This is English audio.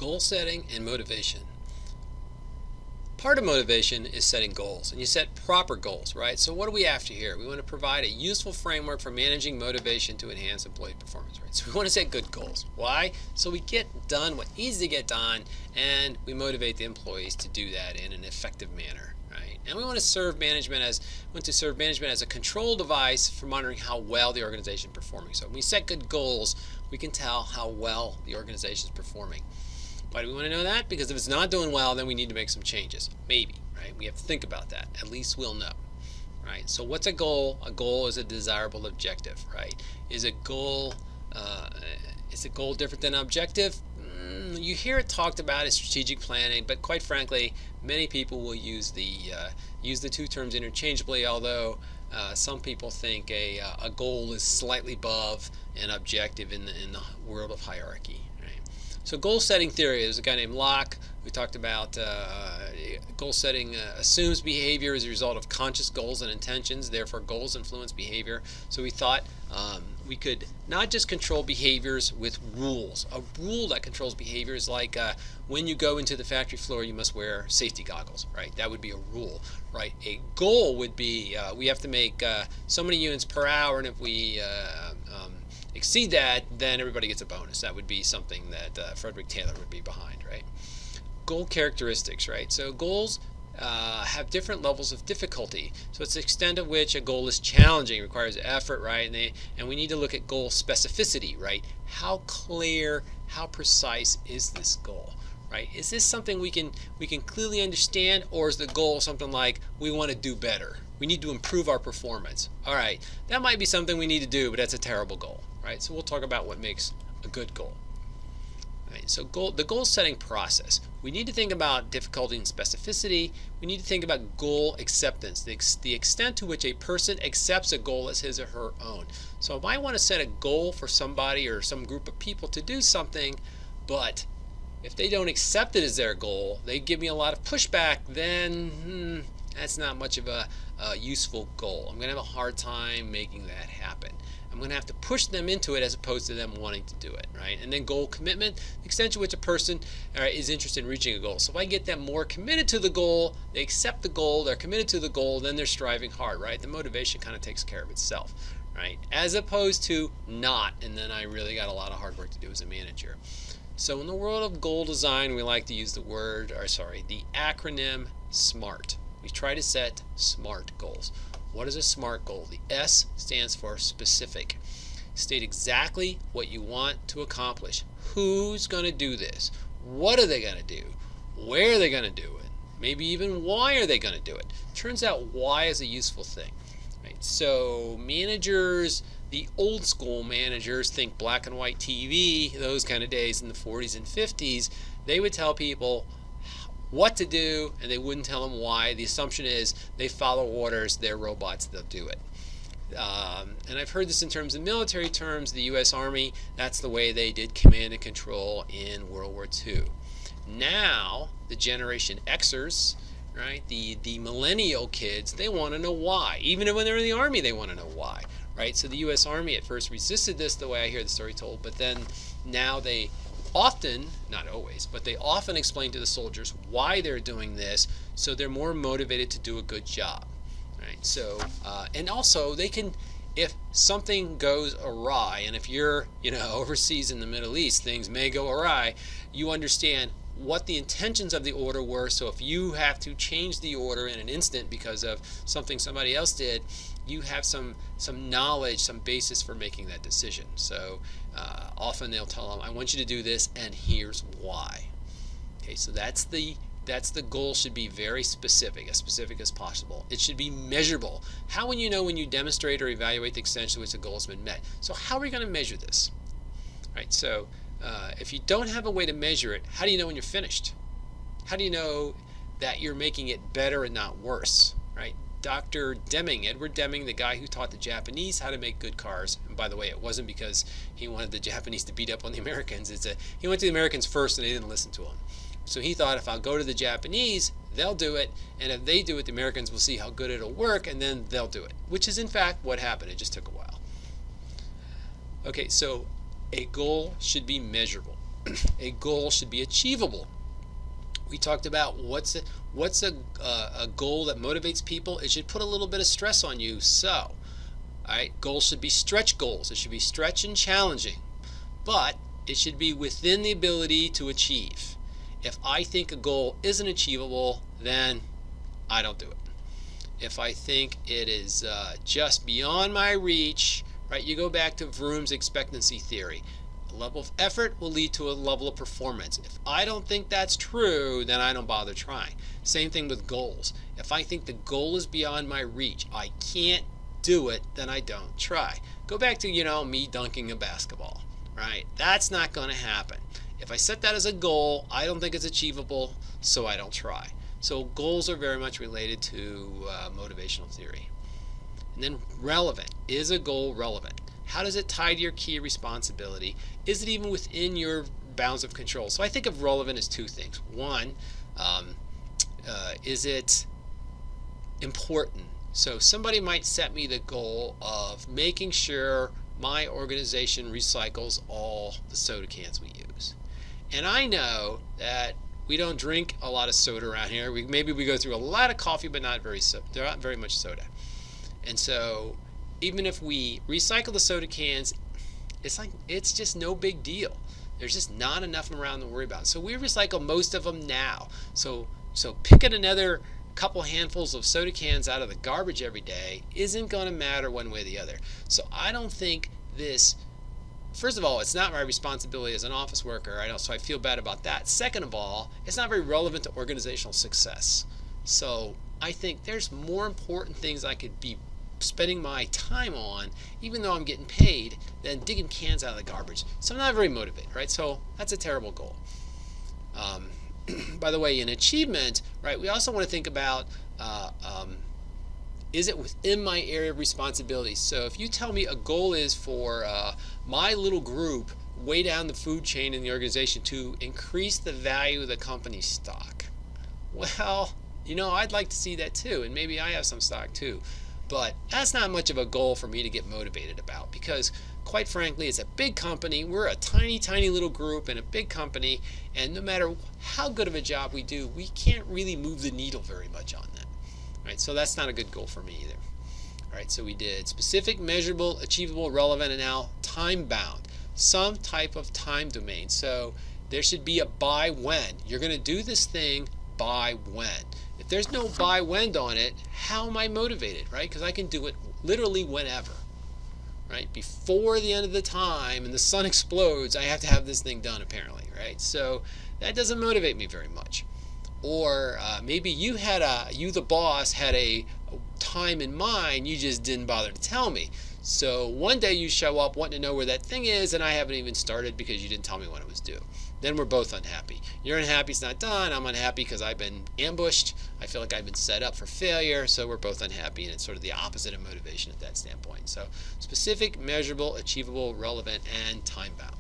Goal setting and motivation. Part of motivation is setting goals, and you set proper goals, right? So what are we after here? We want to provide a useful framework for managing motivation to enhance employee performance, right? So we want to set good goals. Why? So we get done what needs to get done, and we motivate the employees to do that in an effective manner, right? And we want to serve management as a control device for monitoring how well the organization is performing. So when we set good goals, we can tell how well the organization is performing. Why do we want to know that? Because if it's not doing well, then we need to make some changes. Maybe, right? We have to think about that. At least we'll know, right? So what's a goal? A goal is a desirable objective, right? Is a goal different than an objective? You hear it talked about as strategic planning, but quite frankly, many people will use the two terms interchangeably. Although some people think a goal is slightly above an objective in the world of hierarchy. So goal setting theory, there's a guy named Locke. We talked about goal setting assumes behavior as a result of conscious goals and intentions. Therefore, goals influence behavior. So we thought we could not just control behaviors with rules. A rule that controls behavior is like when you go into the factory floor, you must wear safety goggles, right? That would be a rule, right? A goal would be we have to make so many units per hour, and if we exceed that, then everybody gets a bonus. That would be something that Frederick Taylor would be behind, right? Goal characteristics, right? So goals have different levels of difficulty. So it's the extent of which a goal is challenging, requires effort, right? And we need to look at goal specificity, right? How clear, how precise is this goal, right? Is this something we can clearly understand, or is the goal something like we want to do better? We need to improve our performance. All right, that might be something we need to do, but that's a terrible goal, right? So we'll talk about what makes a good goal. Right, so the goal setting process. We need to think about difficulty and specificity. We need to think about goal acceptance, the extent to which a person accepts a goal as his or her own. So if I want to set a goal for somebody or some group of people to do something, but if they don't accept it as their goal, they give me a lot of pushback, then that's not much of a useful goal. I'm going to have a hard time making that happen. I'm going to have to push them into it as opposed to them wanting to do it, right? And then goal commitment, the extent to which a person is interested in reaching a goal. So if I get them more committed to the goal, they accept the goal, they're committed to the goal, then they're striving hard, right? The motivation kind of takes care of itself, right? As opposed to not, and then I really got a lot of hard work to do as a manager. So in the world of goal design, we like to use the acronym SMART. We try to set SMART goals. What is a SMART goal? The S stands for specific. State exactly what you want to accomplish. Who's going to do this? What are they going to do? Where are they going to do it? Maybe even why are they going to do it? Turns out why is a useful thing. Right? So managers, the old school managers, think black and white TV, those kind of days in the 40s and 50s, they would tell people what to do, and they wouldn't tell them why. The assumption is they follow orders, they're robots, they'll do it. And I've heard this in terms of military terms. The U.S. Army, that's the way they did command and control in World War II. Now, the Generation Xers, right, the millennial kids, they want to know why. Even when they're in the Army, they want to know why, right? So the U.S. Army at first resisted this, the way I hear the story told, but then now they often, not always, but they often explain to the soldiers why they're doing this, so they're more motivated to do a good job, right? So, and also they can, if something goes awry, and if you're, overseas in the Middle East, things may go awry, you understand what the intentions of the order were. So if you have to change the order in an instant because of something somebody else did, you have some knowledge, some basis for making that decision. So often they'll tell them, I want you to do this, and here's why. Okay, so that's the goal. Should be very specific, as specific as possible. It should be measurable. How will you know when you demonstrate or evaluate the extent to which the goal has been met? So how are we going to measure this? Right, so if you don't have a way to measure it, how do you know when you're finished? How do you know that you're making it better and not worse? Right? Dr. Deming, Edward Deming, the guy who taught the Japanese how to make good cars. And by the way, it wasn't because he wanted the Japanese to beat up on the Americans. He went to the Americans first and they didn't listen to him. So he thought, if I'll go to the Japanese, they'll do it. And if they do it, the Americans will see how good it'll work, and then they'll do it. Which is, in fact, what happened. It just took a while. Okay, so a goal should be measurable. A goal should be achievable. We talked about what's a goal that motivates people. It should put a little bit of stress on you. So, all right, goals should be stretch goals. It should be stretch and challenging, but it should be within the ability to achieve. If I think a goal isn't achievable, then I don't do it. If I think it is just beyond my reach, right? You go back to Vroom's expectancy theory. A level of effort will lead to a level of performance. If I don't think that's true, then I don't bother trying. Same thing with goals. If I think the goal is beyond my reach, I can't do it, then I don't try. Go back to, me dunking a basketball, right? That's not going to happen. If I set that as a goal, I don't think it's achievable, so I don't try. So goals are very much related to motivational theory. And then relevant. Is a goal relevant? How does it tie to your key responsibility? Is it even within your bounds of control? So I think of relevant as two things. One, is it important? So somebody might set me the goal of making sure my organization recycles all the soda cans we use. And I know that we don't drink a lot of soda around here. Maybe we go through a lot of coffee, but not very much soda. And so even if we recycle the soda cans, it's just no big deal. There's just not enough around to worry about. So we recycle most of them now. So picking another couple handfuls of soda cans out of the garbage every day isn't going to matter one way or the other. So I don't think this. First of all, it's not my responsibility as an office worker. So I feel bad about that. Second of all, it's not very relevant to organizational success. So I think there's more important things I could be spending my time on, even though I'm getting paid, than digging cans out of the garbage. So I'm not very motivated, right? So that's a terrible goal. By the way, in achievement, right, we also want to think about is it within my area of responsibility? So if you tell me a goal is for my little group way down the food chain in the organization to increase the value of the company's stock, well, I'd like to see that too, and maybe I have some stock too. But that's not much of a goal for me to get motivated about, because quite frankly, it's a big company. We're a tiny, tiny little group in a big company, and no matter how good of a job we do, we can't really move the needle very much on that. Right? So that's not a good goal for me either. All right, so we did specific, measurable, achievable, relevant, and now time-bound. Some type of time domain. So there should be a by when. You're going to do this thing by when. If there's no by when on it, how am I motivated, right? Because I can do it literally whenever, right? Before the end of the time and the sun explodes, I have to have this thing done apparently, right? So that doesn't motivate me very much. Or maybe you the boss had a time in mind, you just didn't bother to tell me. So one day you show up wanting to know where that thing is, and I haven't even started because you didn't tell me when it was due. Then we're both unhappy. You're unhappy it's not done. I'm unhappy because I've been ambushed. I feel like I've been set up for failure. So we're both unhappy, and it's sort of the opposite of motivation at that standpoint. So specific, measurable, achievable, relevant, and time-bound.